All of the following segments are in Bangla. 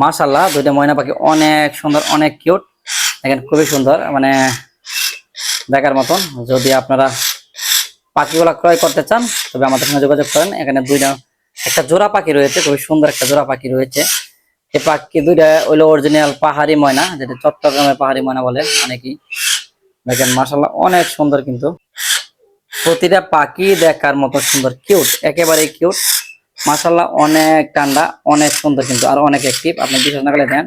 মাশাআল্লাহ দুইটা ময়না পাখি অনেক সুন্দর, অনেক কিউট। দেখেন খুবই সুন্দর, মানে দেখার মতন। যদি আপনারা পাখিগুলা ক্রয় করতে চান তবে আমাদের সঙ্গে যোগাযোগ করেন। এখানে একটা জোড়া পাখি রয়েছে, খুবই সুন্দর একটা জোড়া পাখি রয়েছে। এই পাখি দুইটা হইলো অরিজিনাল পাহাড়ি ময়না, যেটা চট্টগ্রামের পাহাড়ি ময়না বলে অনেকেই। দেখেন মাশাআল্লাহ অনেক সুন্দর, কিন্তু প্রতিটা পাখি দেখার মতো সুন্দর, কিউট, একেবারে কিউট। মাশাআল্লাহ অনেক ঠান্ডা, অনেক সুন্দর, কিন্তু আর অনেক অ্যাক্টিভ। আপনি বিশ্বাস না করলে দেন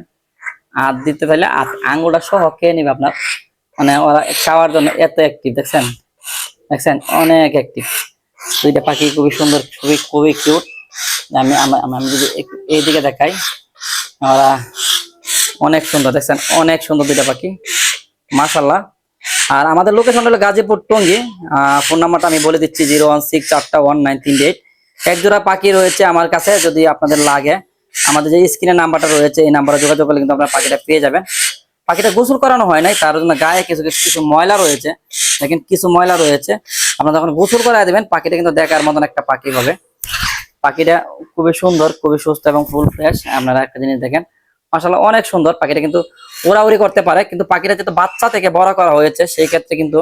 হাত দিতে চাইলে আঙ্গুলটা সহ খেয়ে নিবে আপনার, মানে ওরা খাওয়ার জন্য এত অ্যাক্টিভ। দেখছেন দেখছেন অনেক অ্যাক্টিভ। দুইটা পাখি খুবই সুন্দর, খুবই খুবই কিউট। আমি আমি যদি এইদিকে দেখাই, ওরা অনেক সুন্দর, দেখছেন অনেক সুন্দর দুইটা পাখি মাশাআল্লাহ। আর আমাদের লোকেশন হলো গাজীপুর টঙ্গী। ফোন নাম্বারটা আমি বলে দিচ্ছি 016419338। এক জোড়া পাখি রয়েছে আমার কাছে, যদি আপনাদের লাগে আমাদের যে স্ক্রিনের নাম্বারটা রয়েছে এই নাম্বারে যোগাযোগ করলে কিন্তু আপনারা পাখিটা পেয়ে যাবেন। পাখিটা গোসল করানো হয় নাই, তার জন্য গায়ে কিছু কিছু ময়লা রয়েছে। দেখেন কিছু ময়লা রয়েছে, আপনারা যখন গোসল করায় দেবেন পাখিটা কিন্তু দেখার মতন একটা পাখি হবে। পাখিটা খুবই সুন্দর, খুবই সুস্থ এবং ফুল ফ্রেশ। আপনারা একটা জিনিস দেখেন মাশাআল্লাহ অনেক সুন্দর। পাখিটা কিন্তু উড়াউড়ি করতে পারে, কিন্তু পাখিটা যেহেতু বাচ্চা থেকে বড় করা হয়েছে সেই ক্ষেত্রে কিন্তু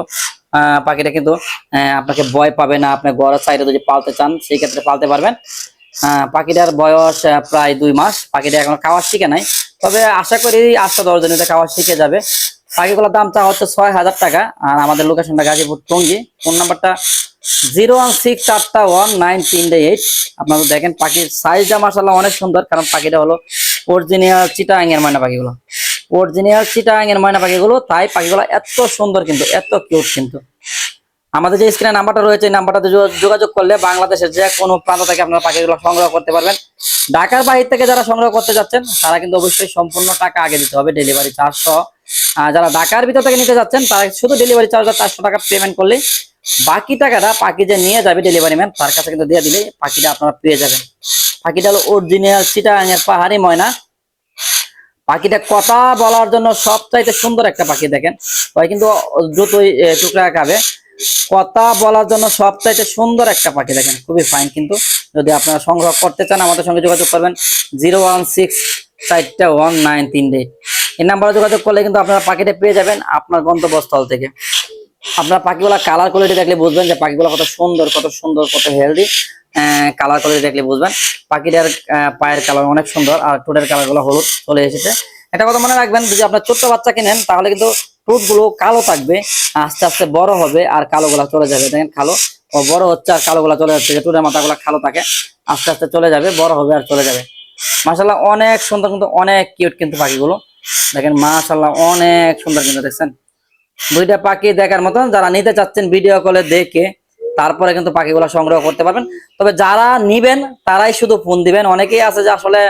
পাখিটা কিন্তু আপনাকে ভয় পাবে না। আপনি ঘরের সাইডে যদি পালতে চান সেই ক্ষেত্রে পালতে পারবেন। পাখিটার বয়স প্রায় 2 মাস। পাখিটা এখনো খাওয়া শিখে নাই, তবে আশা করি 8-10 দিনে খাওয়া শিখে যাবে। পাখিগুলোর দাম চা হচ্ছে 6,000 টাকা। আর আমাদের লোকেশনটা গাজীপুর টঙ্গী। ফোন নাম্বারটা 016419338। আপনারা দেখেন পাখির সাইজটা মাশাআল্লাহ অনেক সুন্দর, কারণ পাখিটা হলো অরিজিনাল চিটাগাং এর ময়না পাখিগুলো, অরিজিনাল চিটাগাং এর ময়না পাখিগুলো। তাই পাখিগুলো এত সুন্দর, কিন্তু এত কিউট। কিন্তু আমাদের যে স্ক্রিনে নাম্বারটা রয়েছে এই নাম্বারটাতে যোগাযোগ করলে বাংলাদেশের যে কোনো প্রান্ত থেকে আপনারা পাখিগুলো সংগ্রহ করতে পারবেন। ঢাকার বাইরে থেকে যারা সংগ্রহ করতে যাচ্ছেন তারা কিন্তু অবশ্যই সম্পূর্ণ টাকা আগে দিতে হবে, ডেলিভারি চার্জ সহ। যারা ঢাকার ভিতর থেকে নিতে যাচ্ছেন তারা শুধু ডেলিভারি চার্জ 400 টাকা পেমেন্ট করলে বাকি টাকাটা পাখি যে নিয়ে যাবে ডেলিভারি ম্যান তার কাছে কিন্তু দিয়ে দিলে পাখিটা আপনারা পেয়ে যাবেন। পাখিটা হলো অরিজিনাল চিটাগাং এর পাহাড়ি ময়না। পাখিটা কথা বলার জন্য সবচাইতে সুন্দর একটা পাখি। দেখেন ওই কিন্তু দ্রুতই টুকরা খাবে, কথা বলার জন্য সবচাইতে সুন্দর একটা পাখি। দেখেন খুবই ফাইন। কিন্তু যদি আপনারা সংগ্রহ করতে চান আমাদের সঙ্গে যোগাযোগ করবেন 016419338। এই নাম্বারে যোগাযোগ করলে কিন্তু আপনারা পাখিটা পেয়ে যাবেন আপনার গন্তব্যস্থল থেকে। আপনার পাখিগুলা কালার কোয়ালিটি দেখলে বুঝবেন যে পাখিগুলো কত সুন্দর, কত সুন্দর, কত হেলদি। কালার কোয়ালিটি দেখলে বুঝবেন। পাখিটার পায়ের কালার অনেক সুন্দর, আর ঠোঁটের কালার গুলো হলুদ চলে এসেছে। একটা কথা মনে রাখবেন, যদি আপনার ছোট্ট বাচ্চা কিনেন তাহলে কিন্তু ঠোঁট গুলো কালো থাকবে, আস্তে আস্তে বড় হবে আর কালো গুলা চলে যাবে। দেখেন কালো ও বড় হচ্ছে আর কালো গুলা চলে যাচ্ছে, ঠোঁটের মাথা গুলা কালো থাকে, আস্তে আস্তে চলে যাবে, বড় হবে আর চলে যাবে। মাশাআল্লাহ অনেক সুন্দর, কিন্তু অনেক কিউট কিন্তু পাখিগুলো। দেখেন মাশাআল্লাহ অনেক সুন্দর, কিন্তু দেখছেন দুইটা পাখি দেখার মতন। যারা নিতে চাচ্ছেন ভিডিও কলে দেখে তারপরে কিন্তু পাখিগুলো সংগ্রহ করতে পারবেন। তবে যারা নিবেন তারাই শুধু ফোন দিবেন। অনেকেই আছে যে আসলে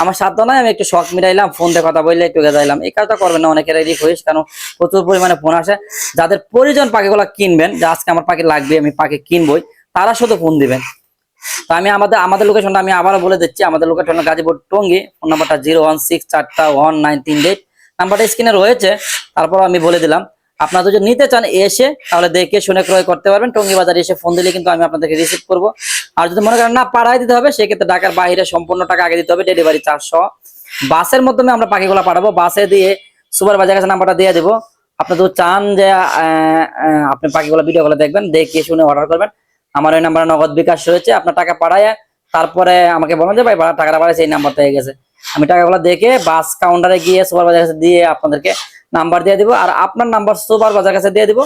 আমার সাধ্য নয়, আমি একটু শখ মিটাইলাম, ফোন দিয়ে কথা বললে একটু যাইলাম, এই কাজটা করবেন না। অনেকের রিকোয়েস্ট, কারণ প্রচুর পরিমাণে ফোন আসে। যাদের প্রয়োজন পাখিগুলো কিনবেন, যে আজকে আমার পাখি লাগবে, আমি পাখি কিনবই, তারা শুধু ফোন দিবেন। তো আমি আমাদের লোকেশনটা আমি আবারও বলে দিচ্ছি। আমাদের লোকেশন গাজীপুর টঙ্গী। ফোন নাম্বারটা 016419338। নাম্বারটা স্ক্রিনে রয়েছে, তারপর আমি বলে দিলাম। আপনারা যদি নিতে চান এসে তাহলে দেখে শুনে ক্রয় করতে পারবেন। টঙ্গী বাজারে এসে ফোন দিলে কিন্তু আমি আপনাদেরকে রিসিভ করব। আর যদি মনে করেন না পাঠাই দিতে হবে, সেক্ষেত্রে ঢাকার বাইরে সম্পূর্ণ টাকা আগে দিতে হবে, ডেলিভারি চার্জ সহ। বাসের মাধ্যমে আমরা পাখিগুলো পাঠাবো, বাসে দিয়ে সুপারভাইজার কাছে নাম্বারটা দিয়ে দেবো। আপনি যদি চান যে আপনি পাখিগুলো ভিডিও গুলো দেখবেন, দেখে শুনে অর্ডার করবেন, আমার ওই নাম্বারে নগদ বিকাশ রয়েছে। আপনার টাকা পাঠায় তারপরে আমাকে বলেন যে ভাই টাকাটা পাঠাইছে, এই নাম্বার থেকে গেছে। আমি টাকাগুলো দেখে বাস কাউন্টারে গিয়ে সুপারভাইজার কাছে দিয়ে আপনাদেরকে নাম্বার দিয়ে দিব, আর আপনার নাম্বার সুপারভাইজার কাছে দিয়ে দিব।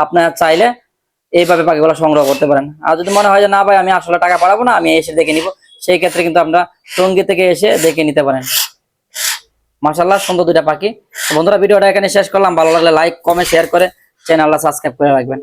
আপনারা চাইলে এইভাবে পাখিগুলো সংগ্রহ করতে পারেন। আর যদি মনে হয় যে না ভাই আমি আসলে টাকা পাঠাবো না, আমি এসে দেখে নিব, সেই ক্ষেত্রে কিন্তু আপনারা টঙ্গী থেকে এসে দেখে নিতে পারেন। মাশাআল্লাহ সুন্দর দুইটা পাখি। বন্ধুরা ভিডিওটা এখানে শেষ করলাম। ভালো লাগলে লাইক, কমেন্ট, শেয়ার করে চ্যানেলটা সাবস্ক্রাইব করে রাখবেন।